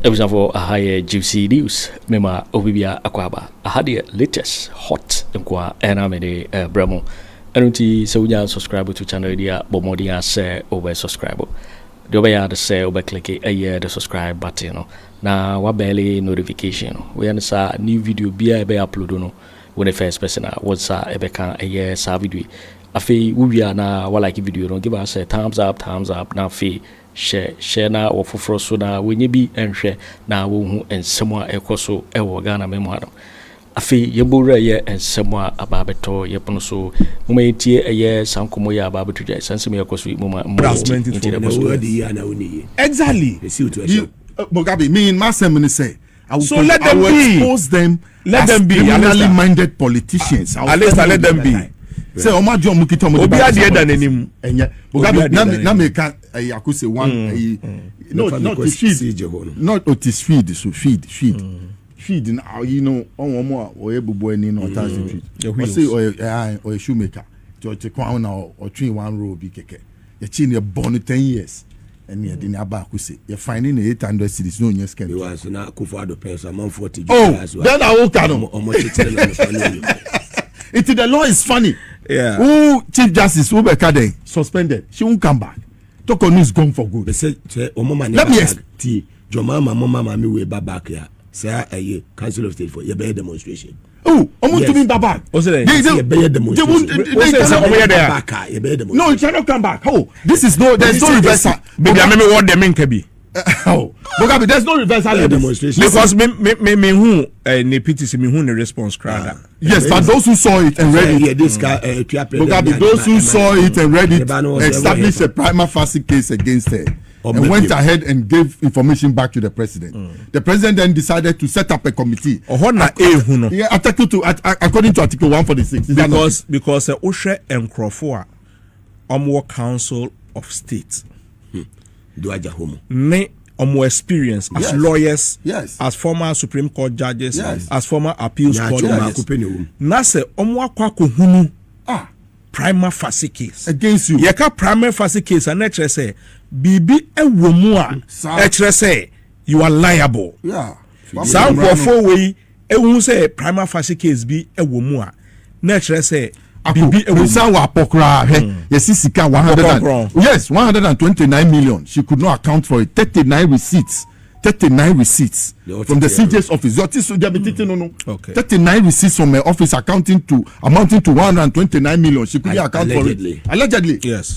Episode for a higher juicy news. Mema Obibia Akwaba. I had the latest hot nkwa enamede bremo. Anunti so you subscribe to channel dia bomodia say over subscribe. The way you say over click the subscribe button no. Na wa barely notification. We understand new video be upload no. When the first person what's ebe kan sa video. Afi we are na wa like video no give us a thumbs up na fi share na ofoforo so na wenye bi enhwe na wo hu ensemo a ekoso ewo Ghana memo adam afi yebore ye ensemo a ababeto yepono so mumetie eye sankomo ya ababeto dja sansemo yekoso exactly Mugabe me in masem say so let them be expose them, let them be criminally minded politicians. At least let them be. Say omajo mukito mo obi ade da nanim enye Mugabe na me ka yakuse one not to feed otis feed so feed now you know on mo oye bubu ani no ta feed o say oye shoemaker to kwa na o twin one row bi keke ye chi ne born 10 years and ye dey aba akuse ye finding 800 cedis no nya scam you so na Akufo Addo pay so amount 40 then I will can omo chitele the law is funny. Yeah. Who Chief Justice Ubekade suspended? She won't come back. Torkonoo is gone for good. They say, let me ask. Joma mama me we back here. Say a Council of State for your bear demonstration. Oh, almost to me back. What's it? They bear demonstration. No, it cannot come back. Oh, this is no. There's no reversal. Maybe I remember what the men can be. Oh, Mugabe, there's no reversal demonstration because me who ne petition me who ne response crowd. Yes, but those who saw it and read it, Mugabe, those who saw it and read it established a prima facie case against her and went ahead and gave information back to the president. The president then decided to set up a committee. Yeah, according to Article 146. Because Oshe and Crawford Omwo Council of State. Do I homo? Me more experience as lawyers, as former Supreme Court judges, as former appeals court judges. Nase Kwaku hunu prima facie case against you. Yeka prima facie case and next say bibi ewomua etre say you are liable. Yeah. Some for way who say prima facie case be ewomua next say yes, 129 million. She could not account for it. 39 receipts from the CJ's office. 39 receipts from her office amounting to 129 million. She couldn't account for it. Allegedly. Yes.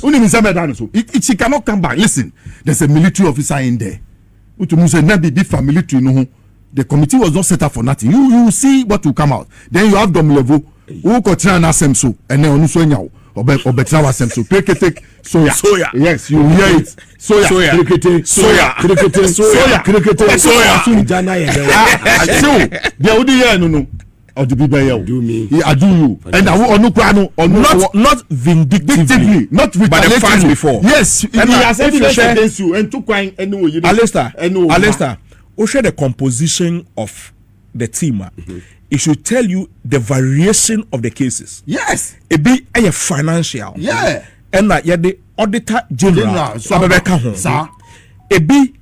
She cannot come back. Listen, there's a military officer in there. The committee was not set up for nothing. You will see what will come out. Then you have Domlevo. Who control Nasem so and then Onuso Nyao or Betrawa Semso. Cricket soya. Yes, you hear it. Soya. Cricket soya. The Odia no. Or the people do me. I do you. And I will not vindictively, not but the facts before. Yes, he has evidence against you and took wine anyway. Alistair, who share the composition of the team. It should tell you the variation of the cases. Yes. It be a financial. Yeah. And that the auditor general. Sir. It be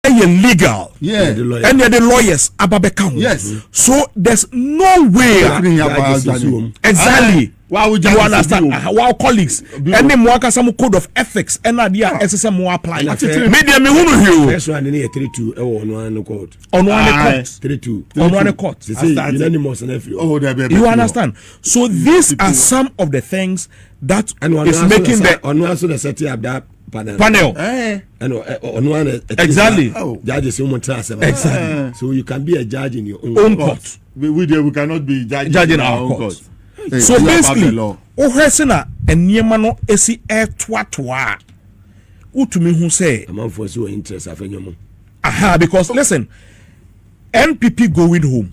a legal. Yeah. And the lawyers. Yes. So there's no way. Exactly. Wow, you understand? Wow, colleagues. Any more some code of ethics and idea SSM more apply. Media me who know first one in 32 on one court. On one court. 32. On one court. You understand? So these are some of the things that is making the on one so the setting up that panel. On one exactly. Judges exactly. So you can be a judge in your own court. We cannot be judging our own court. So basically, Ohesina and Niemano esi twatwa. Utumi who say among for so interest Afenyo. Aha, because listen, NPP going home,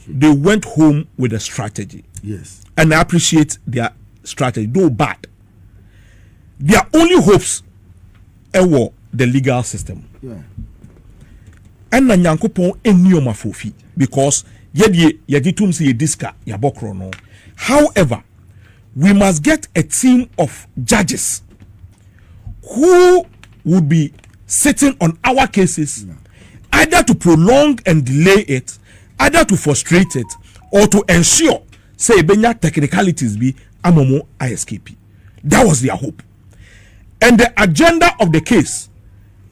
they went home with a strategy. Yes. And I appreciate their strategy, though bad. Their only hopes were the legal system. Yeah. And Nyankopon enioma fofi because yedi tumsi yediska yabokro no. However, we must get a team of judges who would be sitting on our cases, either to prolong and delay it, either to frustrate it, or to ensure, say, benya technicalities be amomo ISKP. That was their hope. And the agenda of the case,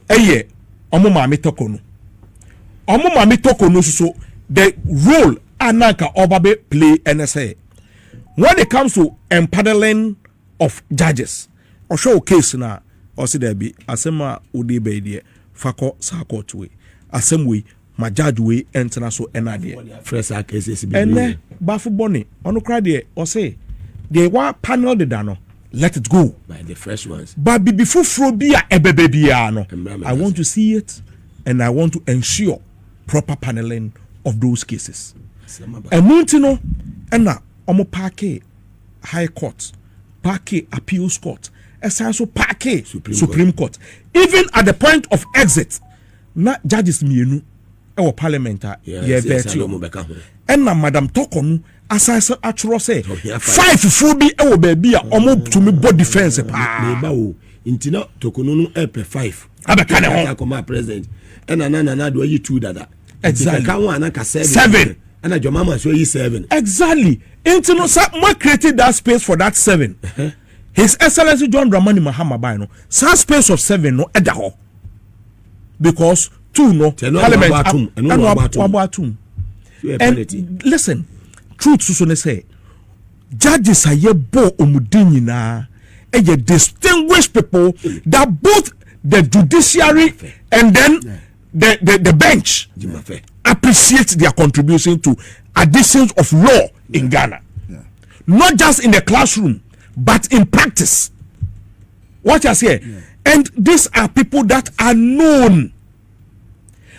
omo mami Torkonoo. Omo mami Torkonoo, so the role Ananka Obabe play NSA. When it comes to empaneling of judges, or show case na, or see there be, asema udi be fako sa court way. Asemwe, ma judge way, enter so enade. Fresh cases be. And bafu boni, onu cry there, or say, they were panel the dano. Let it go. By the fresh ones. But before Frobia ebebebia, I want to see it, and I want to ensure proper paneling of those cases. And Montino, and now omo parke High Court, parke Appeals Court, also parke Supreme Court. Even at the point of exit, not judges mienu our parliament and now Madam Torkonoo. As I said, actually say 5 full be our baby almost to me body defense. Intina Torkonoo no 5. I come president. And anana do you 2 dada. Exactly. 7. And a mama show you 7. Exactly. Intino sa created that space for that 7. His Excellency John Dramani Mahama Bino. Some space of 7 no edaho. Because 2 no parliament and listen. Truth so say judges are ye bo omudin na e ye distinguished people that both the judiciary and then the bench appreciate their contribution to additions of law in Ghana. Not just in the classroom but in practice. What I say, and these are people that are known.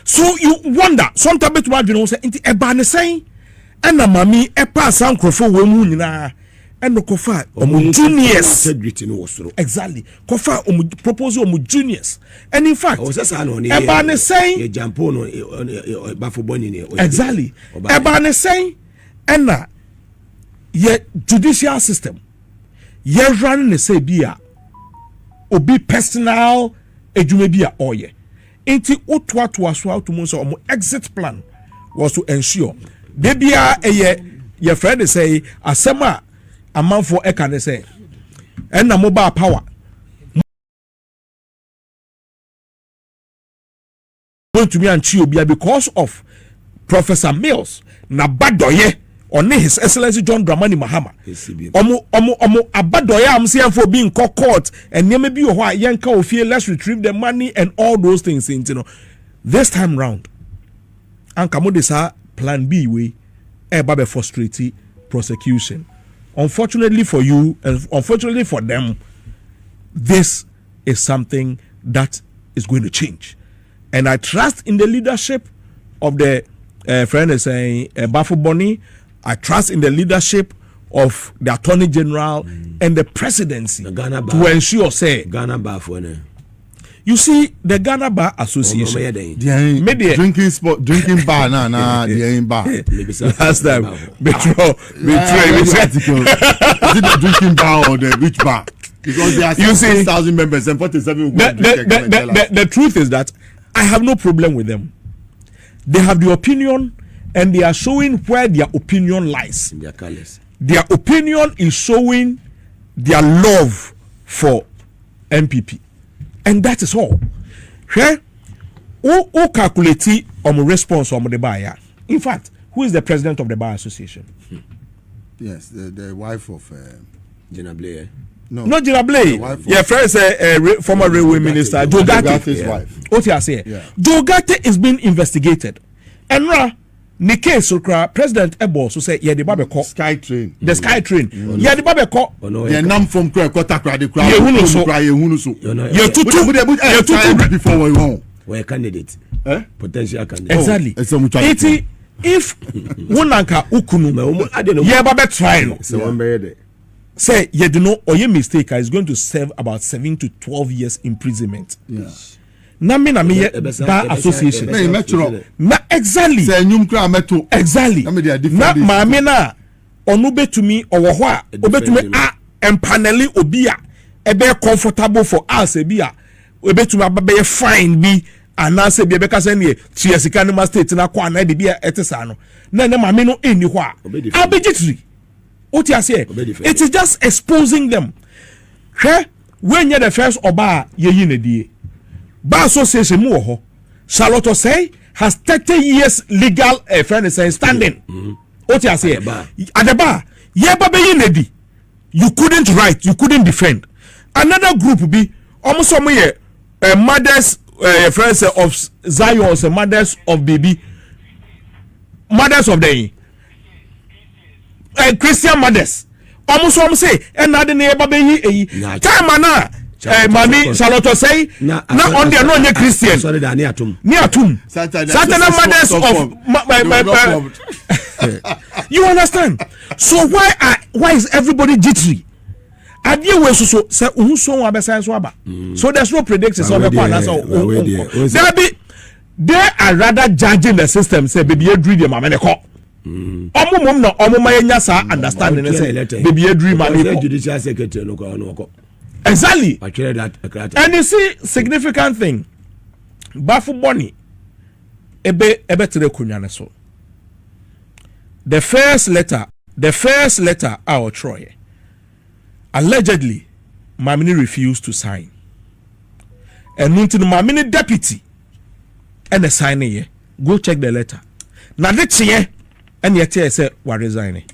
So you wonder sometimes what you know say inti ebane say and mami pass Akufo Addo and no kofa juniors exactly kofa proposal juniors and in fact ebane say exactly ebane say and ye judicial system ye run ne say bia obi personal edwuma bia oye enti otwatwa so atomo so exit plan was to ensure Debia your friend say asema amanfo e kan say and na mobile power going to be and Chiobia because of Professor Mills na badoye on his Excellency John Dramani Mahama omo abadoye am say for being court and near maybe why yanka ofie let's retrieve the money and all those things you know this time round and kamodisa plan B way eba frustrate prosecution. Unfortunately for you and unfortunately for them, this is something that is going to change. And I trust in the leadership of the friend is saying Bafo Boni. I trust in the leadership of the Attorney General and the presidency to ensure say Ghana Bafo. You see, the Ghana Bar Association, drinking bar, the bar. Last time, betray. Is it the drinking bar or the rich bar? Because there are 6,000 members and 47 the truth is that I have no problem with them. They have the opinion and they are showing where their opinion lies. In their colors. Their opinion is showing their love for MPP. And that is all. Who calculate on response on the buyer? In fact, who is the president of the Bar Association? Yes, the wife of Gina Blair. No, not Gina Blair. Yeah, friend is former railway minister Joe Gate's wife. What you say? Joe Gate is being investigated, and Nike Sokra President Ebo so say yeah the Babeko Sky Train. The Sky Train. Yeah the Babeko. Yeah, nam from Kwekota Kra the crowd. You tutu before we won. We're a candidate. Potential candidate. Exactly. If Wonanka Ukunu yeah Babe try no. Say you do know or your mistake is going to serve about 7 to 12 years imprisonment. Yeah. Na me Bar Association. Na exactly. Exactly. Na maame na onu betumi owo ho a obetumi a empaneli obi a ebe comfortable for us ebi a ebetumi ababeye fine bi anase bi ebeka se ne tiasika no state na kwa na de bi etesa no na maame no eni ho a abegitri oti ase it is just exposing them when you're the first oba ye na die ba association mu ho Charlotte say has 30 years legal standing oti ase adeba ye ba be ye na di you couldn't write, you couldn't defend. Another group be almost some mothers friends of Zion, mothers of baby, mothers of the Christian mothers. Almost some say and not the neighbor be time na mami Charlotte say not on the no Christian. Sorry, near tomb. Certain mothers of you understand? So why is everybody jittery? Adie we so say ohun so wa be science waba. So there's no predictions of the plan they are rather judging the system say baby edri dem amene ko. Omumum na omuma yenya sa understanding say baby edri mami judicial secretary no ko. Exactly. That and you see significant thing. Bafu boni ebe tere kunya ne so. The first letter our Troy allegedly Mamini refused to sign. And until Mamini deputy and the signing here, go check the letter. Now let's see and yet I say we're resigning.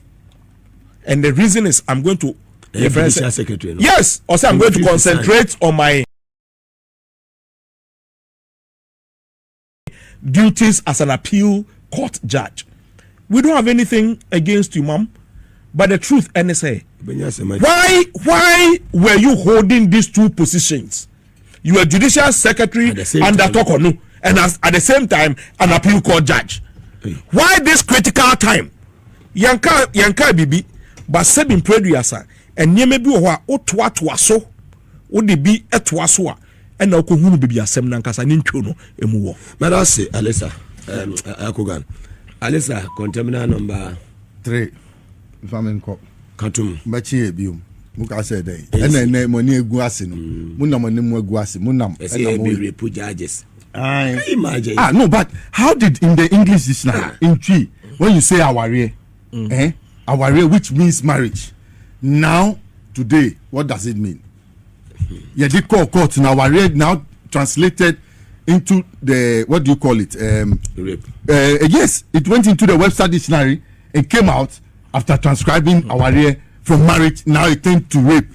And the reason is I'm going to secretary. Yes, also I'm going to concentrate on my duties as an appeal court judge. We don't have anything against you, ma'am. But the truth, NSA, why were you holding these two positions? You were judicial secretary under Torkonoo, and at the same time, an appeal court judge. Why this critical time? Yanka bibi, but sebin producer, and yemebi owa otwa so, odi bi etwa so a, and na okohunu bibi asem na nkasa ni ntwo no emuwo. Madase Alisa, Akogan. Alisa, contaminant number 3. If I'm in court. Katum. Bachi ebium. Muka said day. And money guasi no. Munam money mo guasi. Munam. Be repu judges. I imagine. No, but how did in the English dictionary in tree when you say aware, aware, which means marriage. Now today, what does it mean? Yeah, they call court now aware now translated into the what do you call it? Rape. Yes, it went into the Webster dictionary and came out after transcribing aware from marriage. Now it turned to rape,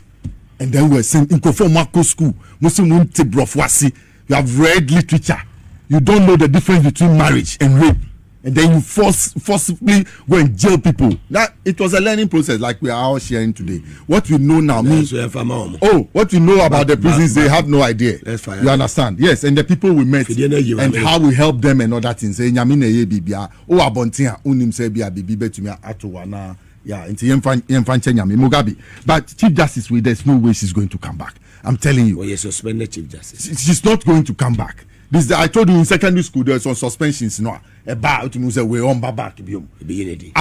and then we're saying in Akufo Addo school, Muslim Brofwasi. You have read literature, you don't know the difference between marriage and rape, and then you forcibly go and jail people. That it was a learning process, like we are all sharing today. What we know now means what we know about the prisons, they have no idea. You understand? Yes, and the people we met and how we help them and other things. Say nyamine ye bibia o abontia unim se bia bibi betumi ato wana yeah into yemfanche nyame Mugabe. But Chief Justice, there's no way she's going to come back. I'm telling you. Well, you suspended Chief Justice. She's not going to come back. I told you in secondary school there are some suspensions. No, about to say we on back. Beginning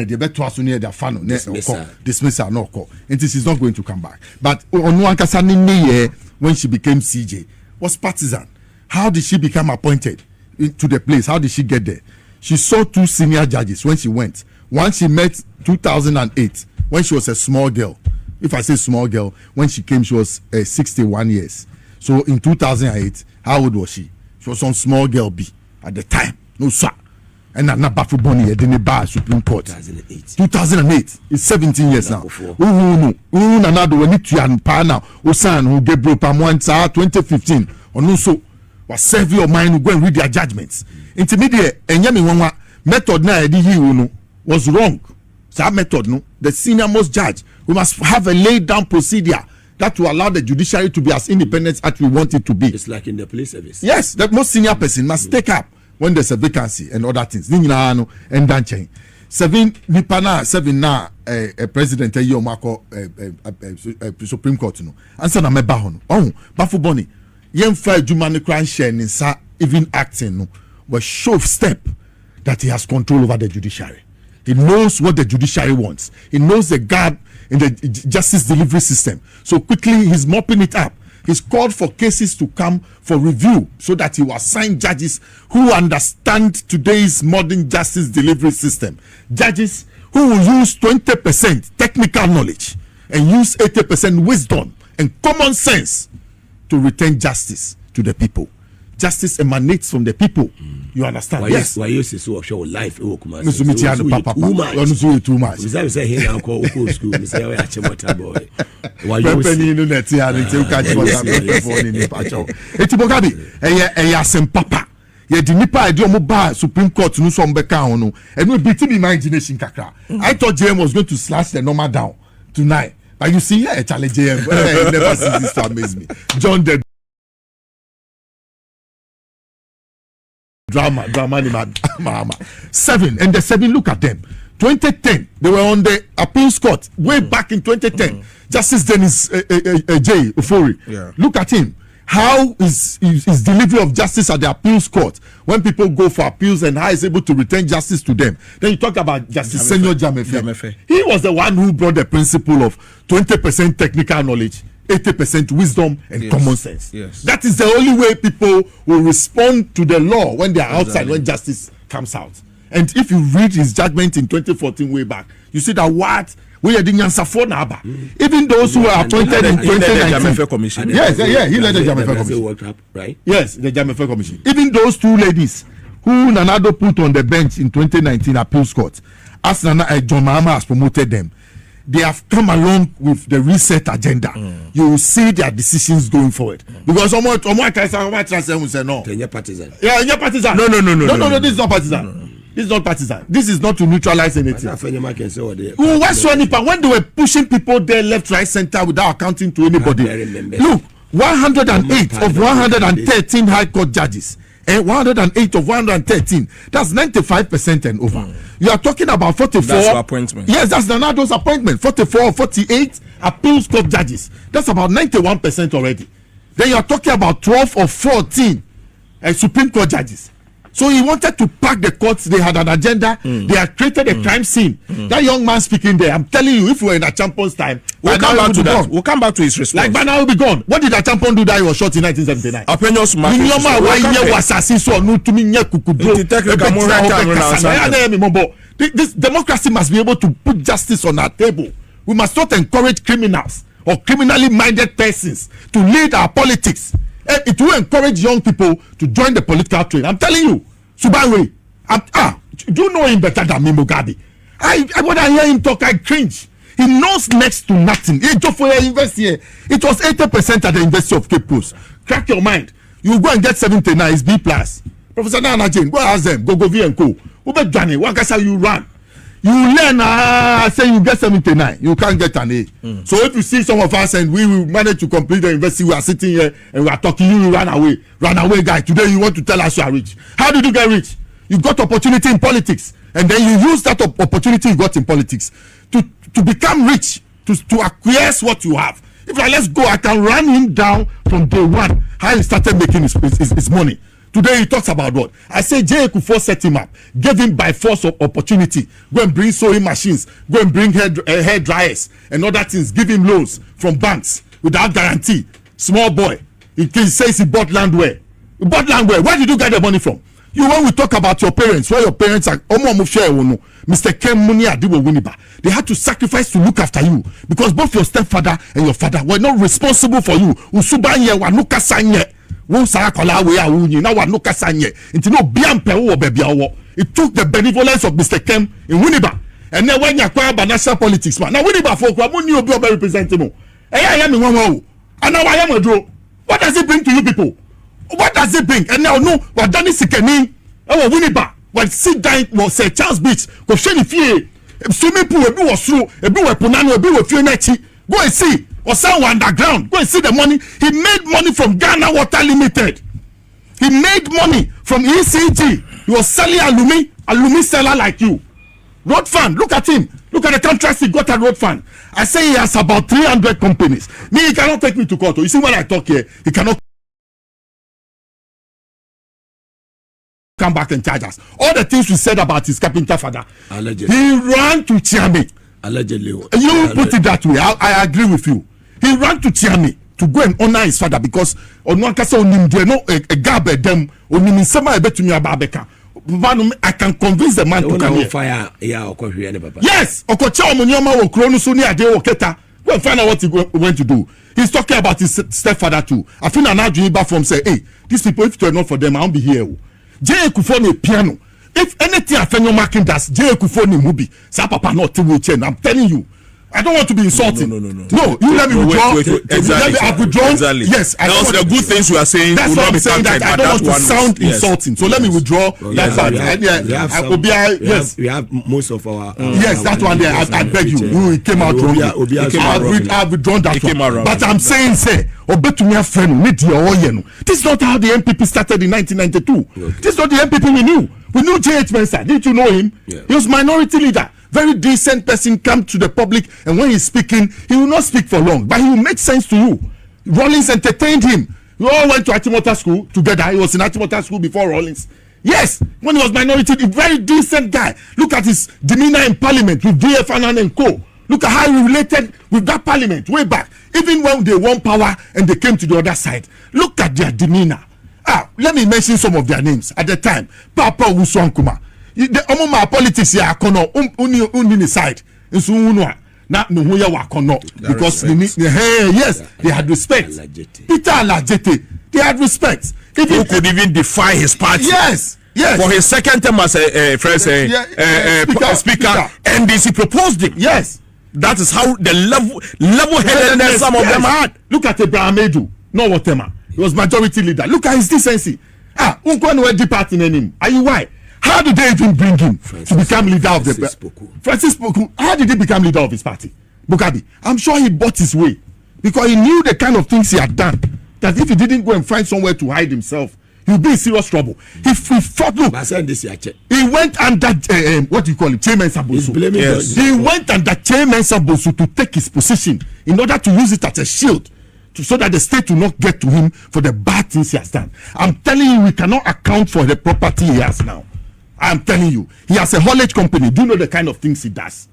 the better to near the fan dismissal no call. And she's not going to come back. But on one Kasani when she became CJ was partisan. How did she become appointed to the place? How did she get there? She saw 2 senior judges when she went. One she met 2008 when she was a small girl. If I say small girl, when she came, she was 61 years. So in 2008, how old was she? She was some small girl B at the time. No, sir. And I'm not Bafu Bonnie at the bar Supreme Court. 2008. It's 17 years now. No. Another one to and Pana, Osan, who get broke Pamuanza 2015. Or no, so was serve your mind who go and read their judgments. Intermediate and Yami method na was wrong. So that method, no, the senior most judge, we must have a laid down procedure that will allow the judiciary to be as independent as we want it to be. It's like in the police service. Yes, the most senior person must take up when there's a vacancy and other things. And dan chain. 7 na a president Supreme Court no. Answer na meba ho no. Bafu Boni. Yemfa adwuma ne kran share ni sa even acting no. But show step that he has control over the judiciary. He knows what the judiciary wants. He knows the gap in the justice delivery system. So quickly he's mopping it up. He's called for cases to come for review so that he will assign judges who understand today's modern justice delivery system. Judges who will use 20% technical knowledge and use 80% wisdom and common sense to return justice to the people. Justice emanates from the people. You understand? Yes. Why you say so of your life? Oh, come on. Too much. Say here now call school. Say we are boy. Why you say you net you catch what in Eti Bogabi, papa. Ye di nipa ide omo ba Supreme Court no so mbeka ho no. And we beat me imagination kakra. I thought JM was going to slash the number down tonight. But you see here, challenge JM. Never see this to amaze me. John the drama ni mama. 7 and the 7, look at them. 2010 they were on the appeals court way back in 2010. Justice Dennis J. Ofori. Yeah. Look at him. How is delivery of justice at the appeals court when people go for appeals and how is able to return justice to them? Then you talk about Justice Senior Gyamfi. He was the one who brought the principle of 20% technical knowledge, 80% wisdom and common sense. Yes. That is the only way people will respond to the law when they are outside, when justice comes out. And if you read his judgment in 2014 way back, you see that what we are doing even those who are appointed in 2019. Yes, he led the Gyamfi Commission. Right? Yes, the Gyamfi Commission. Even those 2 ladies who Nanado put on the bench in 2019 appeals court, as John Mahama has promoted them, they have come along with the reset agenda. You will see their decisions going forward. Because someone will say no. You're partisan. Yeah, you're partisan. No, this is not partisan. This is not partisan. This is not to neutralize anything. Afenyo Markin say what they. When they were pushing people there left, right, center without accounting to anybody. Look, 108 of 113 high court judges. And 108 of 113. That's 95% and over. You are talking about 44. That's your appointment. Yes, that's Nanado's appointment. 44 or 48 appeals court judges. That's about 91% already. Then you are talking about 12 or 14 Supreme Court judges. So he wanted to pack the courts. They had an agenda. They had created a crime scene. That young man speaking there, I'm telling you, if we were in a champion's time, we'll come back to that. We'll come back to his response. Like, by now, will be gone. What did a champion do that he was shot in 1979? Afenyo Markin. This democracy must be able to put justice on our table. We must not encourage criminals or criminally minded persons to lead our politics. It will encourage young people to join the political trade. I'm telling you, Subanwe, do you know him better than me, Mugabe? When I hear him talk, I cringe. He knows next to nothing. It was 80% at the University of Cape Coast. Crack your mind. You go and get 79, it's B+. Professor Nana Jane, go ask them, go V and Co. Ube Johnny, what guys how you run? You learn, say you get 79, you can't get an A. So if you see some of us and we will manage to complete the university, we are sitting here and we are talking, you run away, guy. Today you want to tell us you are rich. How did you get rich? You got opportunity in politics, and then you use that opportunity you got in politics to become rich, to acquire what you have. If let's go, I can run him down from day one, how he started making his money. Today he talks about what? I say Akufo set him up, gave him by force of opportunity. Go and bring sewing machines, go and bring hair dryers and other things. Give him loans from banks without guarantee. Small boy, he says he bought land where? He bought land where? Where did you get the money from? You when we talk about your parents, where your parents are, Mr. Kennedy Agyapong, they had to sacrifice to look after you because both your stepfather and your father were not responsible for you. It took the benevolence of Mr. Kem in Winneba. And then when you acquire national politics, man. Now Winneba folk, I want you to be representative. I am in one. And now I am a draw. What does it bring to you people? What does it bring? And now no, what done is Sikeni. Oh, Winneba. When sit down, was say Charles Beach, go share the fear. Swimming pool, a bit was through, a bit was Punano, a bit was Fionetti. Go and see. Or someone underground. Go and see the money. He made money from Ghana Water Limited. He made money from ECG. He was selling alumi seller like you. Road fund. Look at him. Look at the contracts he got at road fund. I say he has about 300 companies. Me, he cannot take me to court. You see when I talk here, he cannot come back and charge us. All the things we said about his carpenter father. Allegedly. He ran to Chiame. Allegedly. You put it that way. I agree with you. He ran to Chiame to go and honor his father because Onuankasa onim there no a gabe them onim nsema ebetumi ababeka. I can convince the man to come here. Fire, papa. Yes, Okocha Omunyoma wo krono so ni ade oketa. Go and find out what he went to do. He's talking about his stepfather too. I feel an argument back from say, hey, these people, if it were not for them, I won't be here. J. Akufo ne piano. If anything Afenyo Markin does, J. Akufo ne movie. Sa papa not to wheelchair. I'm telling you. I don't want to be insulting. No, you let me withdraw. Exactly. I've withdrawn. Exactly. Yes. Those are the good things you are saying. That's what I'm saying. That I don't want to sound insulting. So let me withdraw. That's fine. Yes. We have most of our. Yes, that one there. I beg you. We came out wrong. I've withdrawn that one. But I'm saying, say, this is not how the MPP started in 1992. This is not the MPP we knew. We knew J.H. Mensah. Didn't you know him? He was minority leader. Very decent person, come to the public, and when he's speaking, he will not speak for long, but he will make sense to you. Rawlings entertained him. We all went to Achimota school together. He was in Achimota school before Rawlings. Yes, when he was minority, a very decent guy. Look at his demeanor in parliament with D.F. Annan and co. Look at how he related with that parliament way back. Even when they won power and they came to the other side. Look at their demeanor. Let me mention some of their names at the time. Papa Uswankuma. The Omoma politics here kono uni side nso unu na no ho ya wa kono because they had respect. Peter Alajete, they had respect. Who could even defy his party? Yes. For his second term as a speaker, NDC proposed him. Yes. That is how the level-headedness some of them had. Look at Abraham Edu, no whatever. He was majority leader. Look at his decency. Unko no party name. Are you why? How did they even bring him to become leader of the Francis Poku? How did he become leader of his party? Bukabi. I'm sure he bought his way because he knew the kind of things he had done. That if he didn't go and find somewhere to hide himself, he would be in serious trouble. He fought. Look, he went under what do you call it, Chairman Sabosu. Yes. He went under Chairman Sabosu to take his position in order to use it as a shield. So that the state will not get to him for the bad things he has done. I'm telling you, we cannot account for the property he has now. I'm telling you, he has a haulage company. Do you know the kind of things he does?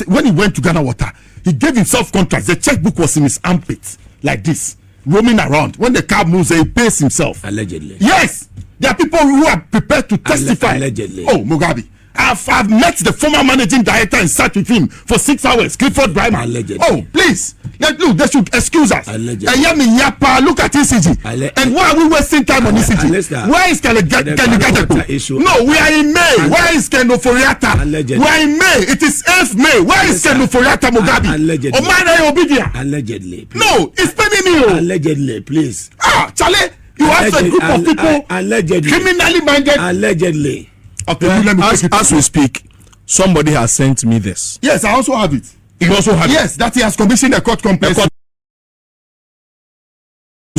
When he went to Ghana Water, he gave himself contracts. The checkbook was in his armpit, like this, roaming around. When the car moves, he pays himself. Allegedly. Yes, there are people who are prepared to testify. Allegedly. Oh, Mugabe. I've met the former managing director and sat with him for 6 hours. Clifford Bryman. Allegedly. Oh, please. Look, they should excuse us. Allegedly. Look at ECG. And why are we wasting time on ECG? Where is Kennedy Agyapong? No, we are in May. Where is Ken Oforiatta? We are in May. It is 8th May. Where is Ken Oforiatta, Mugabe? Allegedly. Allegedly. No, it's paying me. Allegedly, please. Charlie, you have a group of people allegedly criminally minded. Allegedly. Okay, as we speak, somebody has sent me this. Yes, I also have it. You also have it? That he has commissioned a court complex. In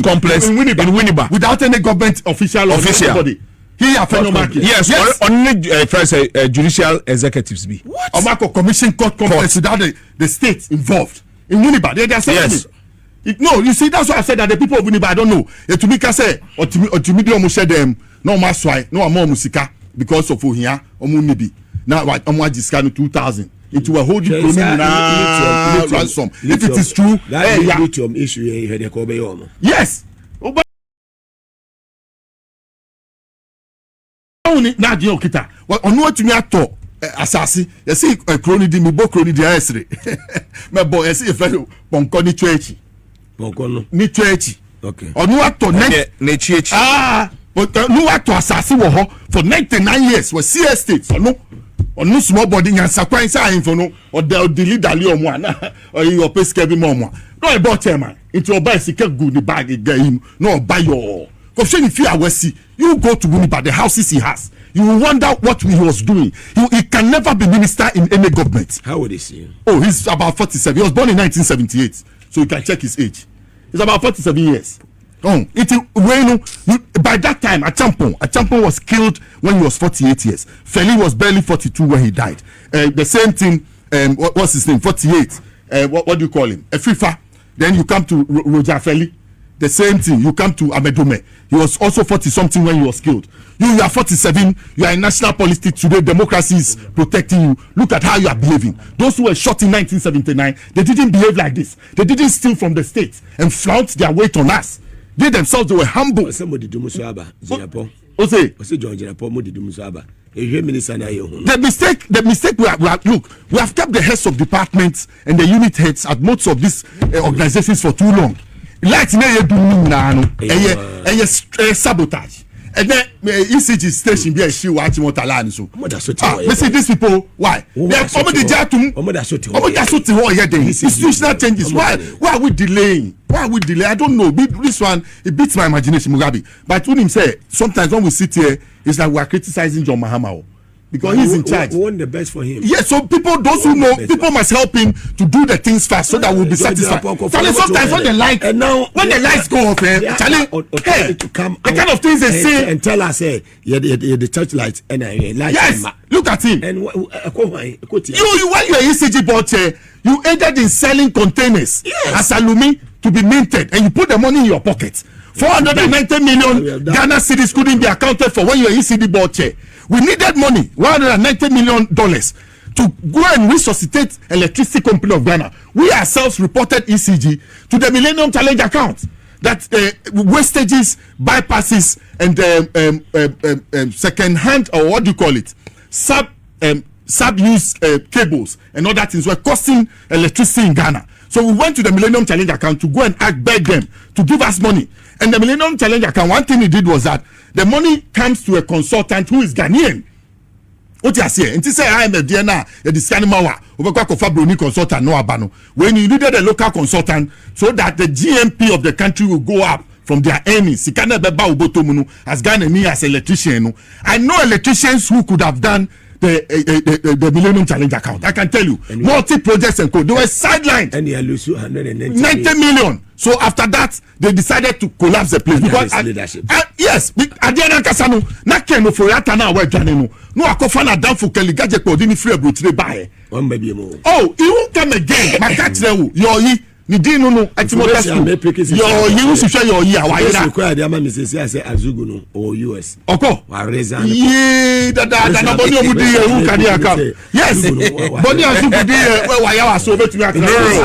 Winneba. Without any government official. He Afenyo Markin. Yes. Only first judicial executives be. What? Omako commissioned court complex without the state involved. In Winneba. They are saying yes. No, you see, that's why I said that the people of Winneba, I don't know. To me, say, or to me, almost said them, no maswai, no more musika. Because of here, Omunibi. Now, what Omuajiska 2000. It will hold you ransom. If it is true, lithium issue here. Yes. Now, you kita. What on what you are to assassin? You see, a crony di mibo crony di esre. My boy, I see a fellow Ponkoni Church. Ponkono. Ni Church. Okay. On what to Church. But no act to assassin for 99 years was CS states or no small body and sacrifice for no or the leader one or your pay scabby mom. No about man into a bicycle good the bag game no buy your question if you are see you go to Winneba the houses he has you will wonder what he was doing. He can never be minister in any government. How would he see him? Oh, he's about 47. He was born in 1978, so you can check his age. He's about 47 years. Oh, by that time, Agyapong was killed when he was 48 years. Feli was barely 42 when he died. The same thing, what's his name? 48. What do you call him? Efifa. Then you come to Roger Feli. the same thing. You come to Amedome. He was also 40-something when he was killed. You are 47. You are in national politics today. Democracy is protecting you. Look at how you are behaving. Those who were shot in 1979, they didn't behave like this. They didn't steal from the state and flaunt their weight on us. They themselves, they were humble. Somebody do Musaba. The mistake we have kept the heads of departments and the unit heads at most of these organizations for too long. Like sabotage. And then ECG station be a shoe watching what I so. See these people, why? They are institutional changes. Why are we delaying? I don't know. This one, it beats my imagination, Mugabe. But when him say, sometimes when we sit here, it's like we are criticizing John Mahama. Because he's in charge. We want the best for him. Yes, so those who know, people must help him to do the things fast so that we'll be satisfied. Sometimes when the lights go off, Charlie, the kind of things they say and tell us, the church lights and lights. Yes, look at him. And you when you're ECG board chair, you aided in selling containers as alumi to be minted, and you put the money in your pocket. 490 million Ghana cedis couldn't be accounted for when you're ECD board chair. We needed money, $190 million, to go and resuscitate electricity company of Ghana. We ourselves reported ECG to the Millennium Challenge account that wastages, bypasses, and second-hand, or what do you call it, sub-use cables and other things were costing electricity in Ghana. So we went to the Millennium Challenge account to go and beg them to give us money. And the Millennium Challenge account, one thing he did was that the money comes to a consultant who is Ghanaian. What you say? And to say I am a DNA, a discanimawa, Bruni consultant, no abano. When you needed a local consultant so that the GMP of the country will go up from their earnings. As Ghanaian as electrician. I know electricians who could have done the Millennium Challenge account. I can tell you, multi-projects and code. They were sidelined. And they lose 190 million. So after that, they decided to collapse the place. Because yes, Adiana Kasano, Nakeno for Yatana, where Janino, no Akofana down for Kelly Gadget, didn't free a butcher by. Oh, you won't come again. My catch them, you're ni di no atimotas you should share your year why na require the Mrs. say Azugu no or US oko wa reason da body omudi who can here come yes body Azugu dey why ya so betumi akra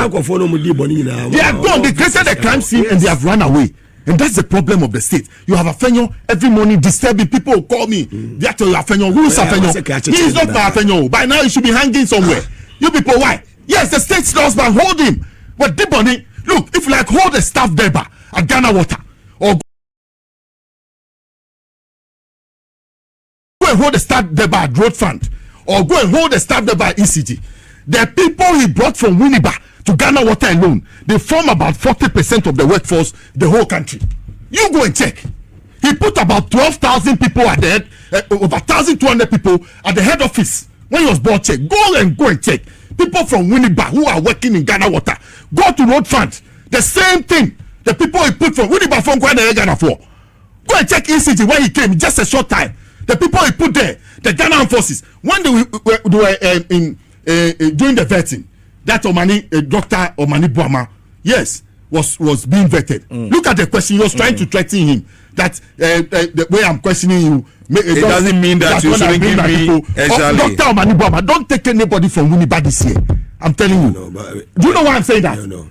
Akufo no mudi boni na they are gone. They created a crime scene and they have run away. And that's the problem of the state. You have Afenyo every morning disturbing people who call me. Bediatuo Afenyo. Who is Afenyo? He is not my Afenyo. By now he should be hanging somewhere. You people, why? Yes, the state laws man hold him. But deep on it, look, if you like hold the staff there at Ghana Water or go and hold the staff there at Road Fund or go and hold the staff there at ECG, the people he brought from Winneba to Ghana Water alone, they form about 40% of the workforce, the whole country. You go and check. He put about 12,000 people at the head, over 1,200 people at the head office when he was brought check. Go and check. People from Winneba who are working in Ghana Water, go to Road Fund. The same thing. The people he put from Winneba from Ghana for. Go and check ECG when he came, just a short time. The people he put there, the Ghana forces, when they were doing the vetting, that Omani, Dr. Omani Bawumia, yes, was being vetted. Look at the question. He was trying to threaten him that the way I'm questioning you, it doesn't mean that you shouldn't give me exactly. Dr. Omani Bawumia, don't take anybody from Winneba this year. I'm telling you. No, do you know why I'm saying that? No.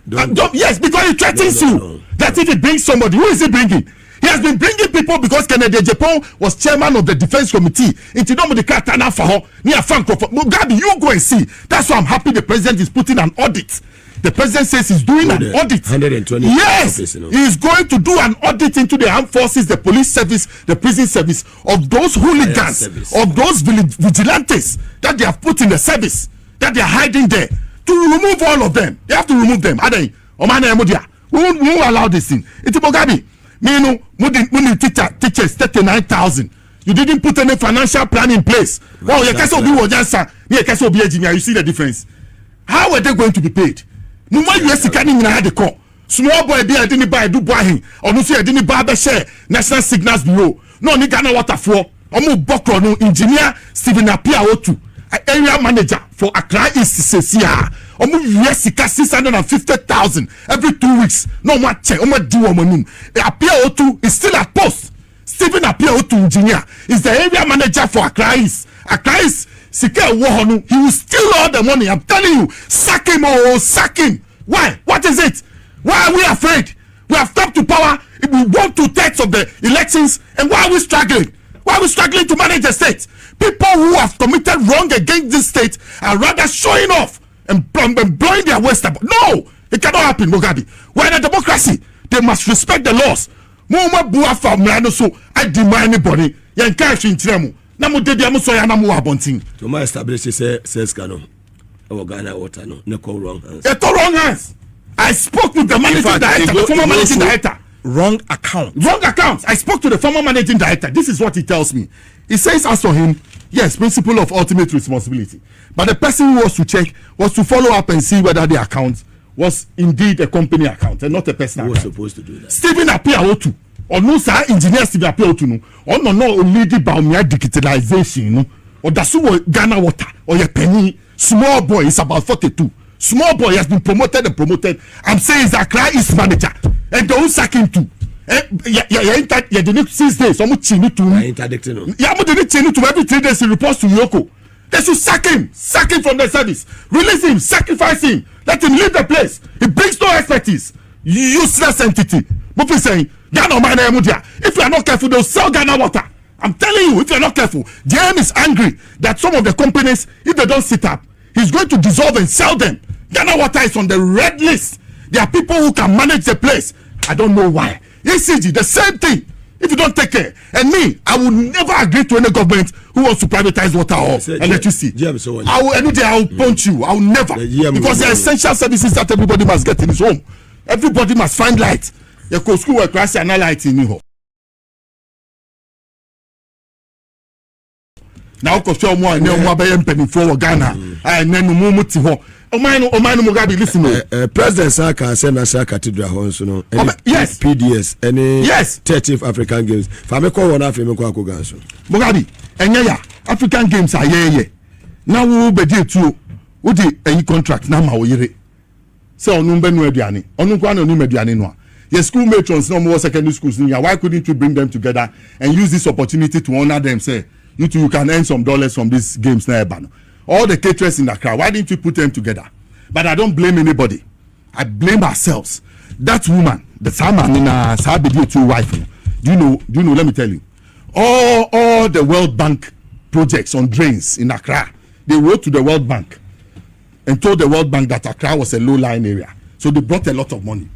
Yes, because he threatens you. That if he brings somebody, who is he bringing? He has been bringing people because Kennedy Agyapong was chairman of the defense committee. Into the Katana for her near Frankfurt. Mugabe, you go and see. That's why I'm happy the president is putting an audit. The president says he's doing an audit. 120. Yes, he's going to do an audit into the armed forces, the police service, the prison service of those hooligans, of those vigilantes that they have put in the service, that they are hiding there. To remove all of them, they have to remove them. Adai, Omane Mudia, we won't allow this thing. It's Mugabe. Teachers 39,000. You didn't put any financial plan in place. Wow, you see the difference. How are they going to be paid? Small boy be didn't buy do buy or no say didn't buy share National Signals Bureau. No ni Ghana Water for engineer Stephen Apia Otu, area manager for Accra East Cecilia. yes, 650,000 every 2 weeks. No more check. Do Apia Otu is still at post. Stephen Apia Otu engineer is the area manager for Accra East. Accra East, Sike Wohonu, he will steal all the money. I'm telling you, sack him or sack him. Why? What is it? Why are we afraid? We have come to power. We won 2/3 of the elections, and why are we struggling? Why are we struggling to manage the state? People who have committed wrong against this state are rather showing off and blowing their waist up. No, it cannot happen, Mugabe. We're in a democracy. They must respect the laws. Moma bua family so I demand anybody. Yan cash in Tremu. Namu de diamu so ya namu abonting. To my establish says Scándal. Our Ghana water no wrong hands. It's wrong hands. I spoke with the managing director, the former managing director. Wrong account. Wrong account. I spoke to the former managing director. This is what he tells me. He says, as for him, yes, principle of ultimate responsibility. But the person who was to check was to follow up and see whether the account was indeed a company account and not a personal account. Who was supposed to do that? Stephen Apia Otu. Or no, sir, engineer Stephen Apia Otu. Or no, lead Bawumia digitalization. Or that's Ghana water. Or your penny. Small boy is about 42. Small boy has been promoted and promoted. I'm saying he's Accra East manager. And don't sack him too. The next 6 days. I'm interdicting. Every 3 days he reports to Yoko. They should sack him from the service. Release him, sacrifice him. Let him leave the place. He brings no expertise. Useless entity. But we're saying, if you are not careful, they'll sell Ghana water. I'm telling you, if you're not careful, JM is angry that some of the companies, if they don't sit up, he's going to dissolve and sell them. Ghana water is on the red list. There are people who can manage the place. I don't know why. ECG, the same thing. If you don't take care, and me, I will never agree to any government who wants to privatize water or electricity. I will punch you. I will never, because there are essential services that everybody must get in his home. Everybody must find light. You go school where class and light in you. Now, because you're more penny for Ghana, and then Mumuti ho. Omano Mugabe, listen. President Saka send us a cathedral house, no. Yes. PDS, any yes. 30th African Games. Fameko one Afenyo Markin. Mugabe, and African Games are ye. Now we will be there too. What the any contract now? Maoyere. So onumbe no eduane. Onunkwa no eduane no. Your school matrons no more secondary schools. Why couldn't you bring them together and use this opportunity to honor them? Say you can earn some dollars from these games now. All the caterers in Accra, why didn't you put them together? But I don't blame anybody. I blame ourselves. That woman, the Sammy in Asante Bediatuo wife. Do you know? Let me tell you. All the World Bank projects on drains in Accra, they wrote to the World Bank and told the World Bank that Accra was a low-lying area. So they brought a lot of money.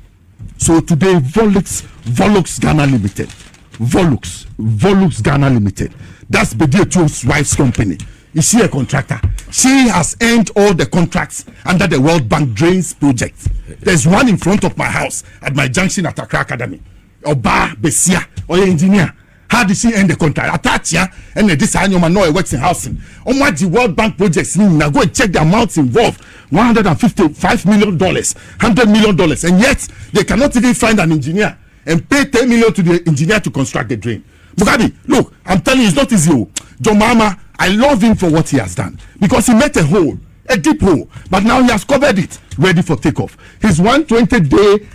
So today, Volux Ghana Limited. Volux Ghana Limited. That's Bediatuo's wife's company. Is she a contractor? She has earned all the contracts under the World Bank Drains project. There's one in front of my house at my junction at Accra Academy. Oba Besia, or engineer. How did she earn the contract? Atatia, and this annual man works in housing. On what the World Bank projects mean, now go and check the amounts involved. $155 million, $100 million, and yet they cannot even find an engineer and pay $10 million to the engineer to construct the drain. Mugabe, look, I'm telling you, it's not easy. John Mama, I love him for what he has done because he met a hole, a deep hole, but now he has covered it, ready for takeoff. His 120-day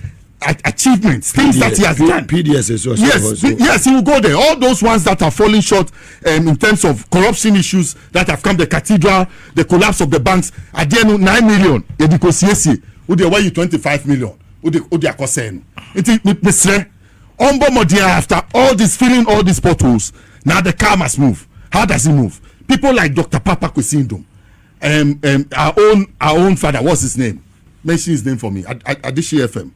achievements, things that he has done. PDS is also yes, he will go there. All those ones that are falling short in terms of corruption issues that have come, the cathedral, the collapse of the banks. At the end, 9 million. Would they weigh you 25 million? Would they cost? After all this, filling all these potholes, now the car must move. How does he move? People like Dr. Papa Kwesindum, our own father, what's his name? Mention his name for me. Adishi FM.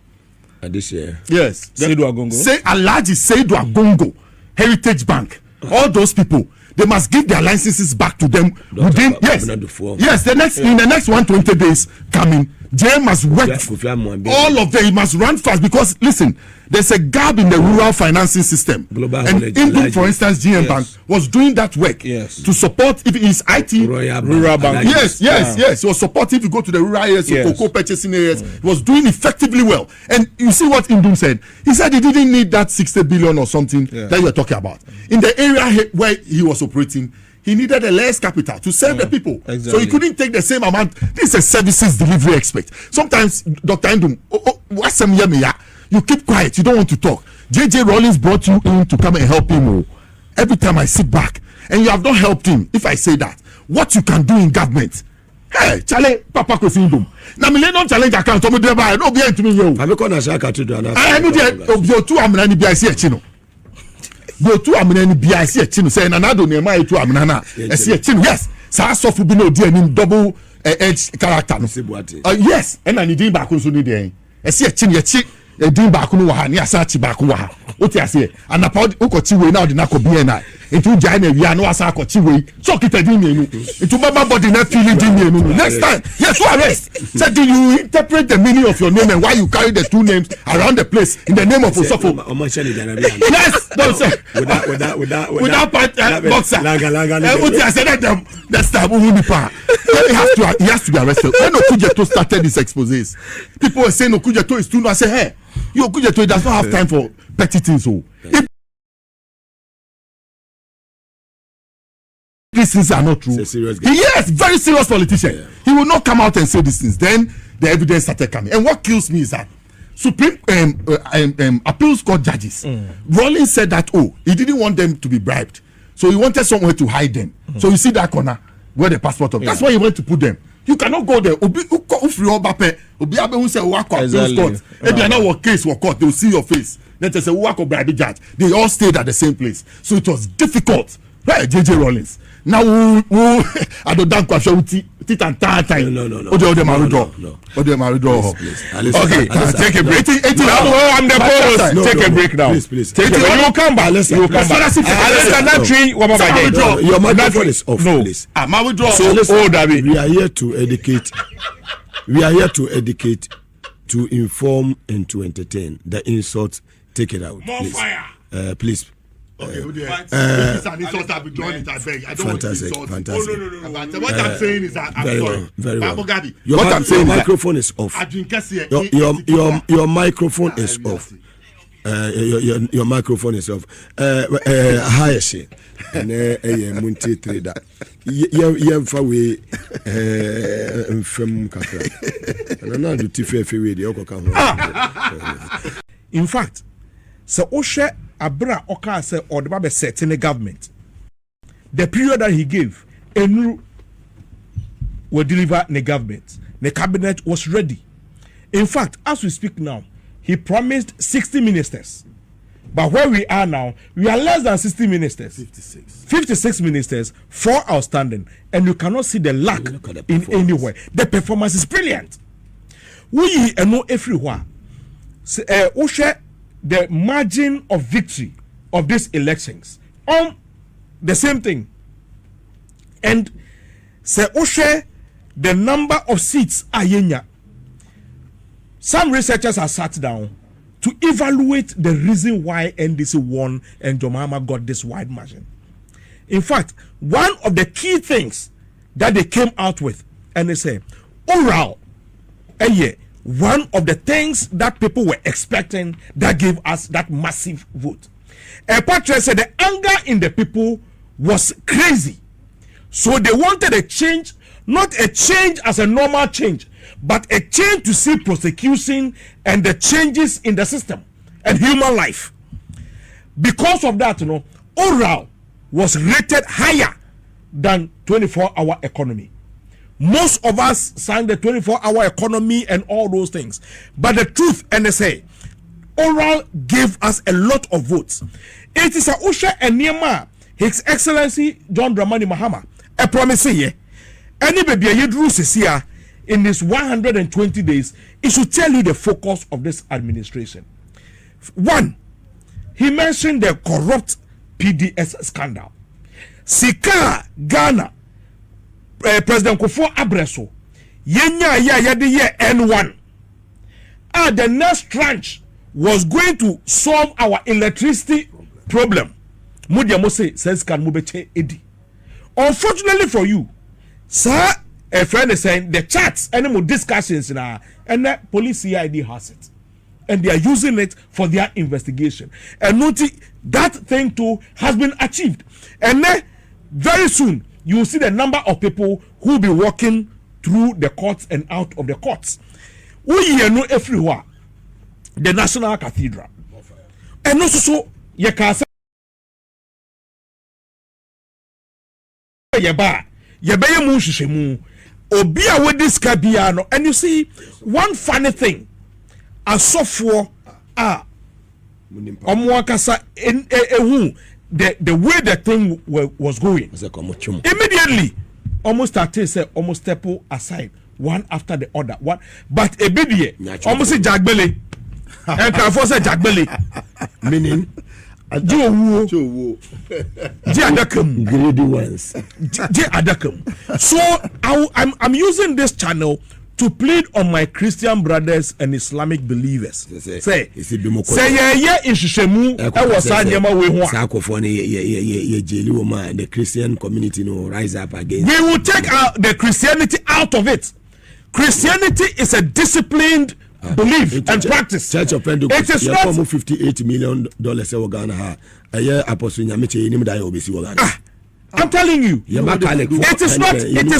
Adishi. Yes. Seidu Agongo. Say Alhaji Seidu Agongo, Heritage Bank. All those people, they must give their licenses back to them within in the next 120 days coming. They must work. All of them must run fast because listen, there's a gap in the rural financing system. And Indu, for instance, GM Bank was doing that work to support if it's IT rural bank. Yes. It was supportive. If you go to the rural areas, cocoa purchasing areas, it was doing effectively well. And you see what Indu said. He said he didn't need that 60 billion or something that you were talking about. In the area where he was operating, he needed a less capital to serve the people. Exactly. So he couldn't take the same amount. This is a services delivery expert. Sometimes, Dr. Ndum, you keep quiet, you don't want to talk. JJ Rawlings brought you in to come and help him. Every time I sit back, and you have not helped him, if I say that, what you can do in government. Hey, challenge Papa Kosindum. Now, millennium challenge account, no be to me. Have you called Ashaka to do another? I know the two Amrani BIC Chino. Go to Amrani BIC Chino, saying another name, my two Amrana. Yes, Sasso Fubino, dear, double edge character. Yes, and I need back also need a chin, a chick, a dim back on Waha, near Sachi Bakuha. What I say, and about Ukochiwe now, the Nako BNI. Into Jaina, we are no Asako Chiwe, so it a dimmy. Into Baba body not feeling dimmy. Next time, yes, to arrest. Said, do you interpret the meaning of your name and why you carry the two names around the place in the name of Osofo? Yes, don't say. Without boxer. What I said, that's the Unipa. He has to be arrested. When Okujeto started these exposés, people were saying Okujeto is too much. I say, hey, you Okujeto does not have time for petty things. These things are not true. Yes, very serious politician. Yeah. He will not come out and say these things. Then the evidence started coming. And what kills me is that Supreme appeals court judges. Rawlings said that he didn't want them to be bribed, so he wanted somewhere to hide them. So you see that corner where the passport of. That's why he went to put them. You cannot go there. Exactly. If you are not work case or court, they will see your face. Then they say bribe judge. They all stayed at the same place, so it was difficult. Right, JJ Rawlings. Now I don't dance with tit and time. No. Okay, take a break. I'm the boss. Take a break now. Please. Take it. You come back. You come back. Your microphone is off. No, please. We are here to educate. We are here to educate, to inform, and to entertain. The insults, take it out, please. Please. Okay, fantastic. What I'm saying is that very well. Your microphone is off. Your microphone is off. Your microphone is off. Hi, she. Munti trader. Yemfa we mfem kakra. Na do tife we de okoka ho. In fact, so Oshe Abra Oka said or the Bible set in the government. The period that he gave, Enru will deliver the government. The cabinet was ready. In fact, as we speak now, he promised 60 ministers. But where we are now, we are less than 60 ministers. 56 ministers, 4 outstanding. And you cannot see the lack in anywhere. The performance is brilliant. We know everywhere. Oshe, the margin of victory of these elections on the same thing, and say Oshe, the number of seats ayenya. Some researchers are sat down to evaluate the reason why NDC won and John Mahama got this wide margin. In fact, one of the key things that they came out with, and they say oral, one of the things that people were expecting that gave us that massive vote. A portrait said the anger in the people was crazy. So they wanted a change, not a change as a normal change, but a change to see prosecution and the changes in the system and human life. Because of that, oral was rated higher than 24-hour economy. Most of us sang the 24-hour economy and all those things. But the truth, NSA, oral gave us a lot of votes. It is a Usha and Niema, His Excellency John Dramani Mahama, a promise here. Any baby Yedru Cecilia in this 120 days, it should tell you the focus of this administration. One, he mentioned the corrupt PDS scandal. Sika Ghana. President Akufo Addo yenya N1. The next tranche was going to solve our electricity problem. Unfortunately for you, sir, a friend is saying the chats and more discussions now, and the police CID has it, and they are using it for their investigation. And notice that thing too has been achieved, and then very soon you will see the number of people who will be walking through the courts and out of the courts. We know everywhere the National Cathedral, and also so you can say yeba mu shishemu obi a we this kabiano. And you see one funny thing, asofo omwakasa the way the thing was going immediately almost started say almost step aside one after the other one, but ebidie almost say jagbele and can force jagbele meaning Joe Adakam greedy ones. Adakam. So I'm using this channel to plead on my Christian brothers and Islamic believers. Say yeah ishishemu e was anyama we ho. The Christian community no rise up against. We will take the Christianity out of it. Christianity is a disciplined belief and practice. Church of Pentecost. It is not $58 million I'm telling you, it is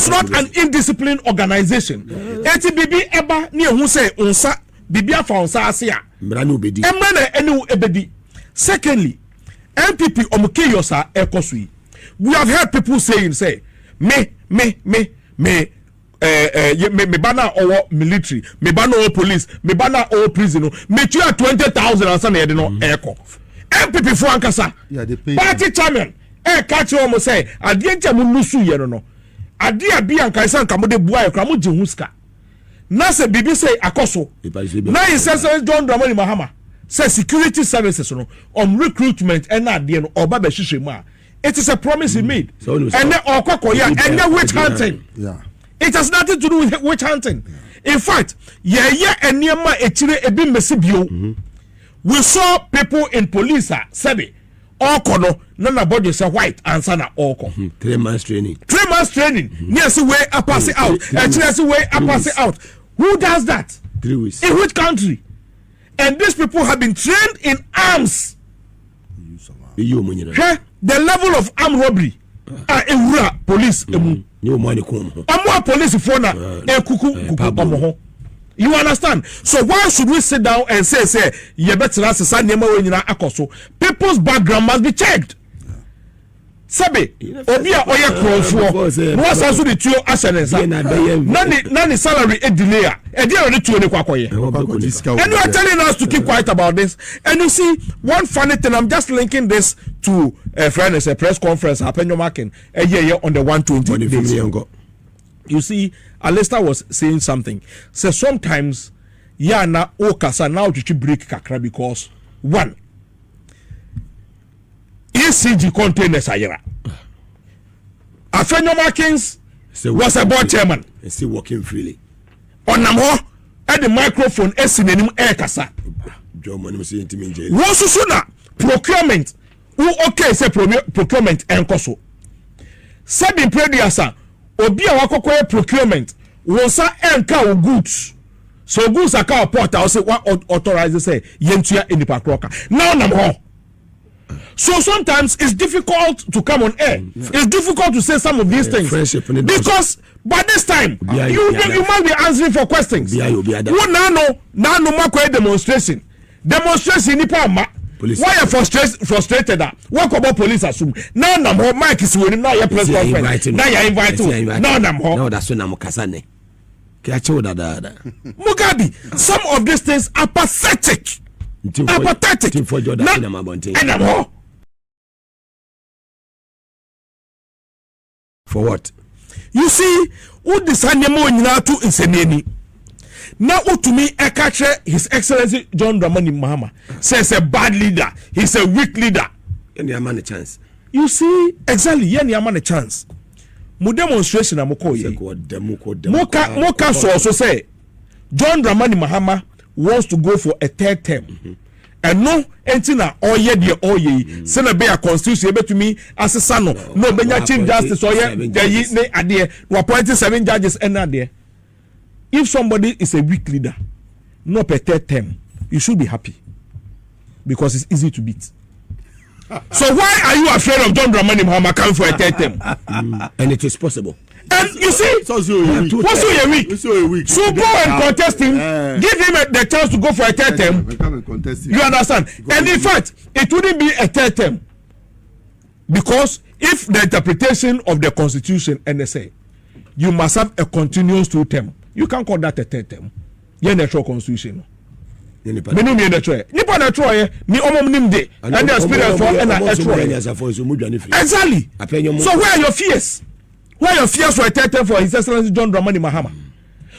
not an indisciplined organization. ATBB eba ni ehun say unsa bibia fa unsa asia. Mranu obedi. Emana enu ebedi. Secondly, MPP omukeyosa ekosui. We have heard people saying me bana or military, me bana or police, me bana or prison, me 20,000 and some no echo. MPP for ankasa. Yeah, they pay. Party chairman. Catch you almost say, I didn't tell Musu Yerono. I dear be and Kaisan Kamode Boy, Kramuji Huska. Nasa Bibi say Akoso. Now he says John Dramani Mahama says security services on recruitment and not the or Baba Shishima. It is a promise he made. And then Okokoya and then witch hunting. Yeah. It has nothing to do with witch hunting. In fact, and Niama Etire Ebi Mesibio. We saw people in police Sabi. Okono nana body say white answer na oko 3 months training yes way up pass it out way up pass it out. Who does that? 3 weeks. In which country? And these people have been trained in arms. The level of armed robbery police police for na kuku. You understand? So why should we sit down and say you better people's background must be checked. Sabe obia oye krofo no asanso de tuo asenensa nani salary e delay e dey on tuo ne kwakoye. And you are telling us to keep quiet about this. And you see one funny thing, I'm just linking this to a press conference Afenyo Markin on the 120 days. You see, Alistair was saying something. So sometimes, na okasa now to break kakra because one, ECG containers ayera. Afenyo Markins was a board chairman. Still working freely. On Namho, at the microphone, esinenum air kasa. Once sooner procurement. Who okay say procurement and koso. Said in Prediasa. Obi a wakokoye procurement wonsa enka goods, so goods are car port I say what authorize say yentua enipa kroka now nam. So sometimes it's difficult to come on air. It's difficult to say some of these things because by this time you must be answering for questions. Now demonstration nipa ma. Why are frustrated? What about police assume? Now Mike is winning. Now your press conference. Now you invite him. Now no, that's when I'm Kasane. Mugabe. Some of these things are pathetic. Pathetic. For what? You see, who decide to inseneni? Now, to me, His Excellency John Dramani Mahama says a bad leader. He's a weak leader. And the man a chance. You see, exactly. Yeah, man a chance. Mo demonstration amoko ye. Moka so also say John Dramani Mahama wants to go for a 3rd term. And no, entina oye de oye. Sena be a constitution be to me as a son. No, be chief justice oye. Ne ade. We appointed 7 judges and ade. If somebody is a weak leader, not per 3rd term, you should be happy because it's easy to beat. So why are you afraid of John Dramani Mahama coming for a third term? And it is possible. And you see, what's your week? So go and contest him. Give him the chance to go for a third term. You understand? And in fact, it wouldn't be a third term. Because if the interpretation of the Constitution NSA, you must have a continuous 2 term. You can't call that a third term. You're natural Constitution. Nipa na troye ni omom de and the experience for and exactly. So where are your fears? Where are your fears for a third term for His Excellency John Dramani Mahama?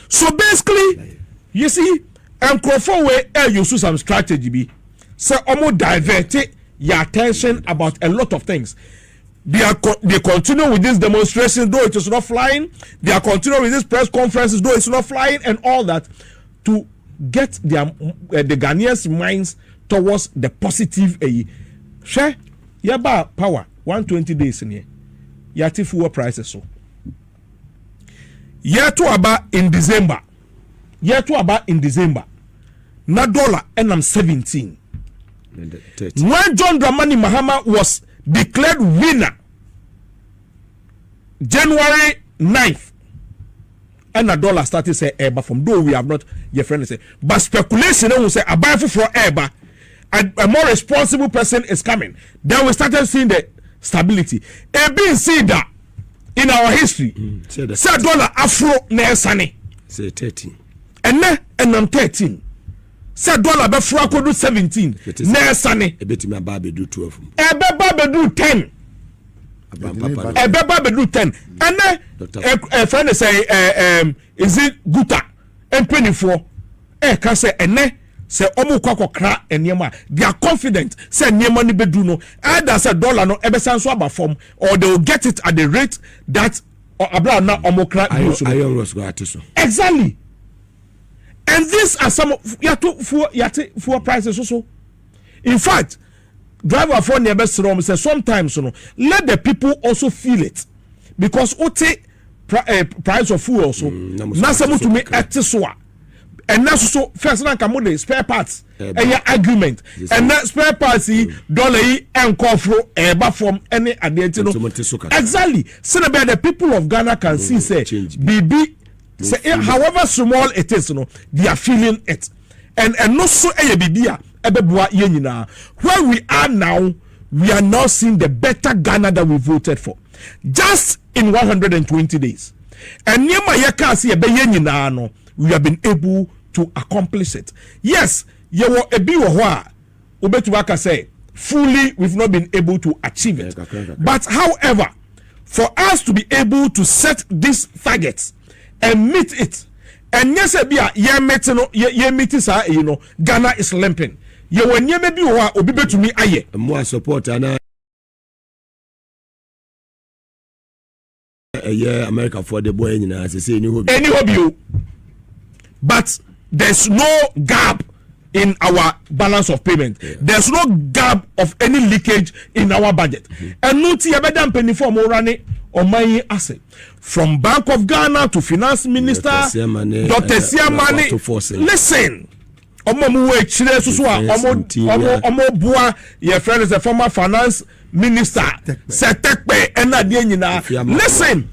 So basically, you see, Nkrofo we use some strategy be so omo divert your attention about a lot of things. They continue with this demonstration though it is not flying. They are continuing with this press conferences though it's not flying and all that to get their the Ghanaians' minds towards the positive. Share yaba power 120 days in here. Yati fuel prices so. Year to about in December. Na dollar and I'm 17. When John Dramani Mahama was declared winner January 9th. And a dollar started say eba from though we have not your friend say but speculation will say a buy for eba and a more responsible person is coming. Then we started seeing the stability. And being seen that in our history say dollar afro na sane say 13 and I'm 13 say dollar be fro akodu 17 na sane e betimi aba be do 12 e be ba be do 10 Ebeba bedu 10 and a friend say is it guta and 24 can say ene say omu kwakokra enema they are confident say enema ni bedu no either say dollar no ebesan so aba form or they will get it at the rate that abra na omokra exactly. And these are some yate for prices also. In fact, driver for near best room says sometimes let the people also feel it because price of fuel also nasamu to me atiswa and now so first na kamode spare parts and your argument and that spare parts dollar and kofro eba from any adentino exactly so that the people of Ghana can see say BB say however small it is they are feeling it and no so bibia where we are now seeing the better Ghana that we voted for just in 120 days. And we have been able to accomplish it. Yes, say fully we've not been able to achieve it. But however, for us to be able to set these targets and meet it, and yes, Ghana is limping. You when you maybe obi betumi aye more support ana America for the boy nyina say any hobby but there's no gap in our balance of payment. There's no gap of any leakage in our budget. And no tia bedam penny for more running on my asset from Bank of Ghana to Finance Minister Dr. Siamani. Listen, otchere so omo bua your friend is a former finance minister setekpe enade nyina. Listen,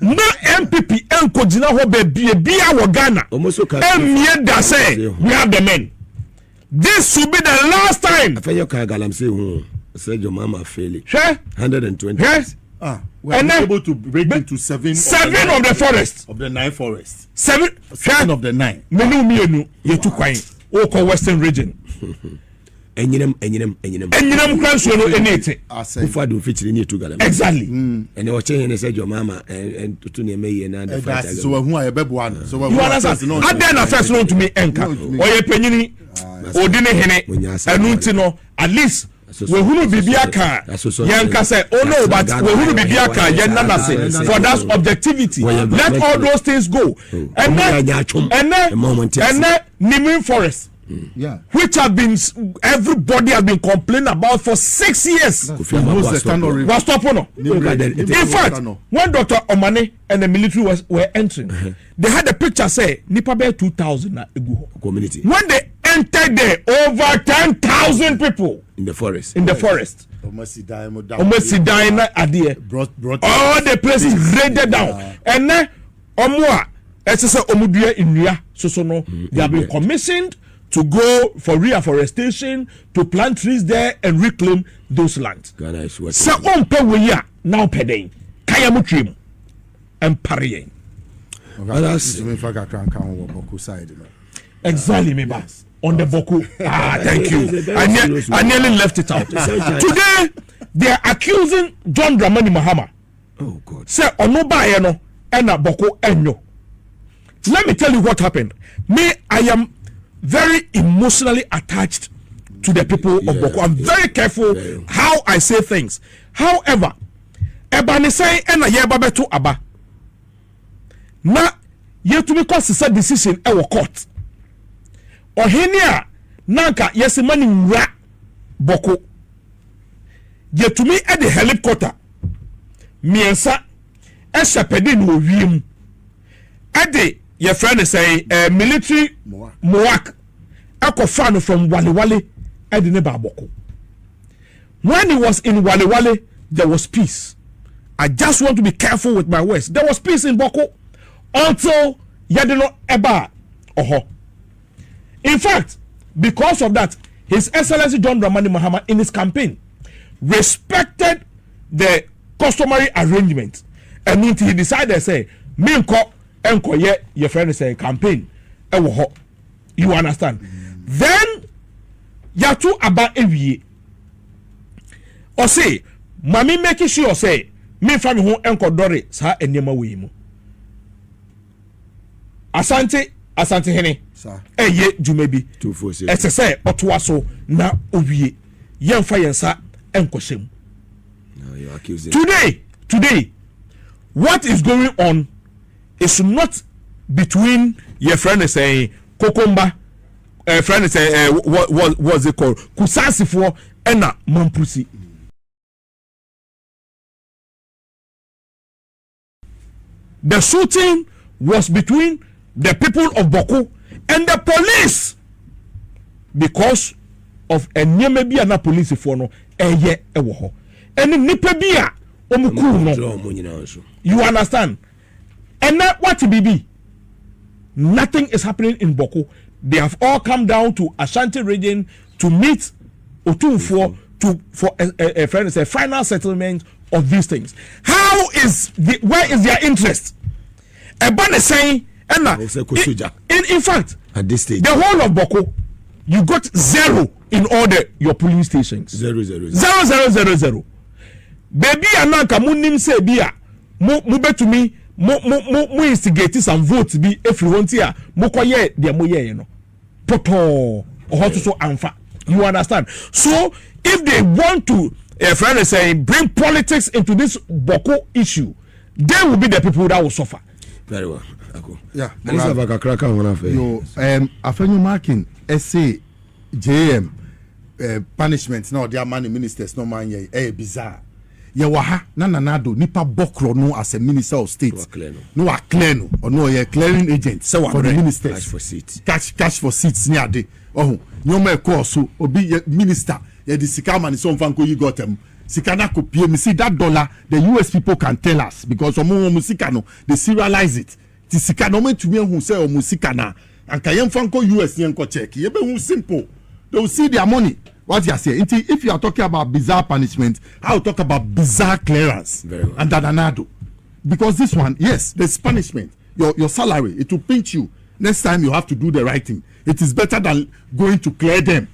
no MPP enkojina ho be bia wo Ghana emie da say we have the men. This should be the last time. Afenyo galam say said your mama fail it. 120. Yes. We are able to break into seven of the forest of the 9 forests. Seven of the 9. Menu you took wine. Oko Western region. Enyinem kranso no enete. Ufa do feature ni to galam. Exactly. And they saying said your mama and to ne me na the fight. So who are bebo so you understand? I then first known to me enka. Oye penyini odine hene enu nti no at least we hunu bibia ka yanka say oh no but we hunu bibia ka yenana say for that objectivity let all those things go and then Nimin forest which have been everybody has been complaining about for 6 years was stopping. In fact, when Dr. Omane and the military were entering, they had a picture say nipa be 2,000 na egu community. When they entered there, over 10,000 people in the forest. Almost dying brought all the places raided down. And then Omwa, Omudua Inuya, they have been commissioned to go for reforestation, to plant trees there and reclaim those lands. So on Pewaya now peding Kayamutrim and Parien. Exactly, me yes. On the Boku. Thank you. I nearly left it out. Today, they are accusing John Dramani Mahama. Oh God. Say Onoba Eno Ena Boko Enyo. Let me tell you what happened. Me, I am very emotionally attached to the people of Boko. I'm very careful how I say things. However, Ebani say Ena Yeba Betu Aba. Na yetumi cause decision e wo court. Ohenia nanka yesimani nra Boko. Yetumi e the helicopter. Miensa e sepede no wiem. Ade your friend say military Moak Ekofano from Wale Ede ne Boko. When he was in Wale, there was peace. I just want to be careful with my words. There was peace in Boko until Yadino Eba Oho. In fact, because of that, His Excellency John Dramani Mahama in his campaign respected the customary arrangement, and he decided to say, "Minko enko ye your friend say campaign ewo ho." You understand? Then Yatu Aba ewie. Or say, Mami making sure say, me family ho enko dore sa enema we mu. Asante hene. Eye jumebi. 246. Ese say otoaso na owie. Yemfa yensa enko shem. No, you're accusing. Today, what is going on is not between your friend saying Kokomba, friend say what was it called? Kusasi for Ena Mampusi. The shooting was between the people of Boko and the police because of a nyemebia na police for no eye ewo. And nipebia omuku. You understand? And that what be? Nothing is happening in Boko. They have all come down to Ashanti region to meet Otunfo for a friend say final settlement of these things. Where is their interest? Ebane saying in fact at this stage the whole of Boko you got 0 in all your polling stations. 0. Baby ananka munim say bia mu betumi mu instigate some votes be everyone here mo koye de mo ye no poto so anfa. You understand? So if they want to friend say bring politics into this Boko issue, they will be the people that will suffer. Very well. Yeah. Afenyo Markin essay JM punishment now their money ministers no man ye bizarre. Ye waha na nanado nipa bokro no as a minister of state. No a clear no or no ye clearing agent for the ministers. Cash for seats. Cash for seats near de. Oh, nyoma course obi minister ye the sikaman so mfanko you got them. Sikana kopie me see that dollar the US people can tell us because omo musika no they serialize it. Ti sikana omo tumi hu say omo sikana anka yem fanko US yenko check. Ye be hu simple. They will see their money. What you say? If you are talking about bizarre punishment, I will talk about bizarre clearance and Dadanado. Because this one, yes, there's punishment. Your salary, it will pinch you. Next time you have to do the right thing. It is better than going to clear them.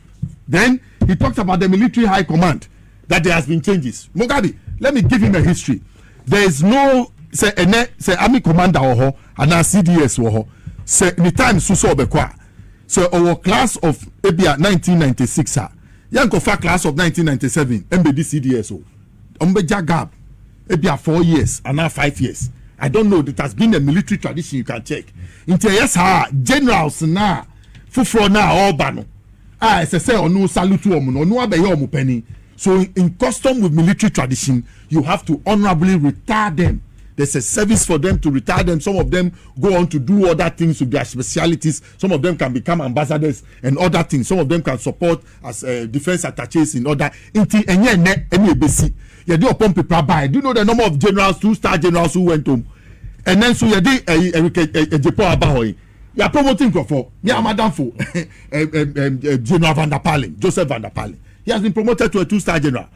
Then he talked about the military high command, that there has been changes. Mugabe, let me give him a history. There is no say army commander or and CDS or say anytime Suso Bekwa. So our class of Ebia 1996 Yankofa class of 1997 MBD CDSO Ombeja gap Ebia 4 years and now 5 years. I don't know, that has been a military tradition, you can check. Into yes generals na fufro na all bano. Say onu salute omu no abeyo omu penny. So in custom with military tradition, you have to honorably retire them. There's a service for them to retire them. Some of them go on to do other things with their specialities. Some of them can become ambassadors and other things. Some of them can support as defense attaches in other. You do you know the number of generals, 2-star generals who went home? And then so you did Agyapong. You are promoting for Madam for General Van der Palen, Joseph Van der Palen. He has been promoted to a 2-star general.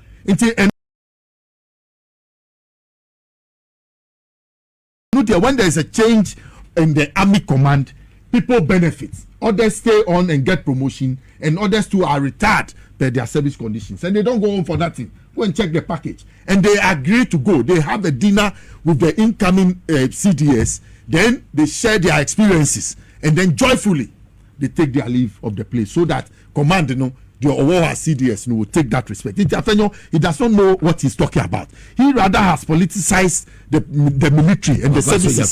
When there is a change in the army command, people benefit. Others stay on and get promotion, and others too are retired per their service conditions, and they don't go home for nothing. Go and check the package, and they agree to go. They have a dinner with the incoming CDS. Then they share their experiences, and then joyfully they take their leave of the place, so that command, the Owoha CDS, will take that respect. Afenyo, he does not know what he's talking about. He rather has politicized the military and the services. Sir,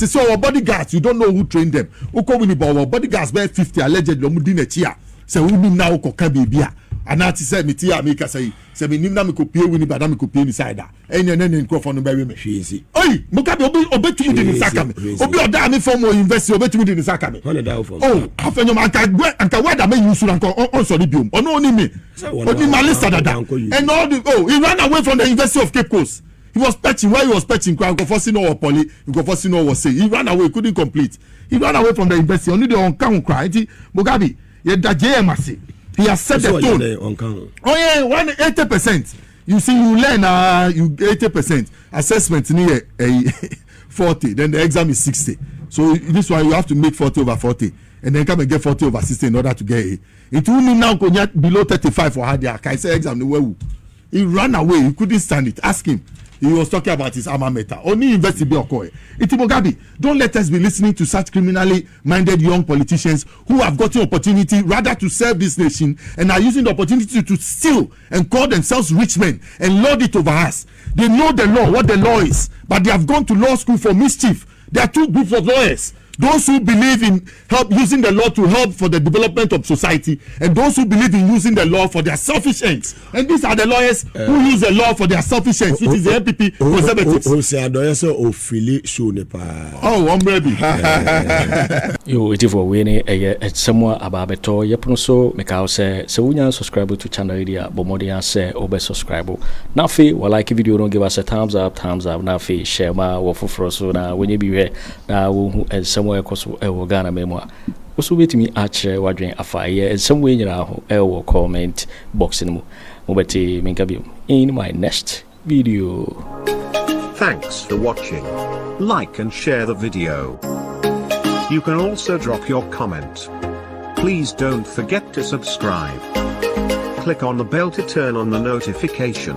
so our bodyguards, you don't know who trained them. Our bodyguards were 50 allegedly. So we now kokabibia. Anati say me tia make say me nimna me kopie wini bada me kopie ni side ene microphone no bury me hwezi oi mukabe obetumi de nisaka me obi oda me from university obetumi de nisaka me oh Afenyo Markin anka weda me use anka on so biom ono oni me odi malista dada and all the he ran away from the University of Cape Coast. He was patching. While he was patching, Akufo Addo was saying he ran away, couldn't complete. He ran away from the university. Only the on cry. Mugabe, he has set the tone. Oh yeah, 80%. You see, you learn you 80% assessment near 40. Then the exam is 60. So this one you have to make 40 over 40, and then come and get 40 over 60 in order to get A. It will now go below 35 for hard. I say exam no. He ran away. He couldn't stand it. Ask him. He was talking about his alma mater. Only investigate Okoye. Mugabe, don't let us be listening to such criminally minded young politicians who have gotten opportunity rather to serve this nation and are using the opportunity to steal and call themselves rich men and lord it over us. They know the law, what the law is, but they have gone to law school for mischief. There are two groups of lawyers. Those who believe in using the law to help for the development of society, and those who believe in using the law for their selfish ends. And these are the lawyers who use the law for their selfish ends, which is the NPP conservatives. Oh, I'm ready. Yo, it is for winning a somewhere about beto. Yapon so make out say so we subscribe to channel idea, but more than say over subscribe. Now, fee, well, like video, don't give us a thumbs up. Now, fee, share my waffle for so now when you be here now and somewhere across Ghana memoir. Also, wait me otchere wadring afire and some way you comment box in Mobeti Minkabi in my next video. Thanks for watching. Like and share the video. You can also drop your comment. Please don't forget to subscribe. Click on the bell to turn on the notification.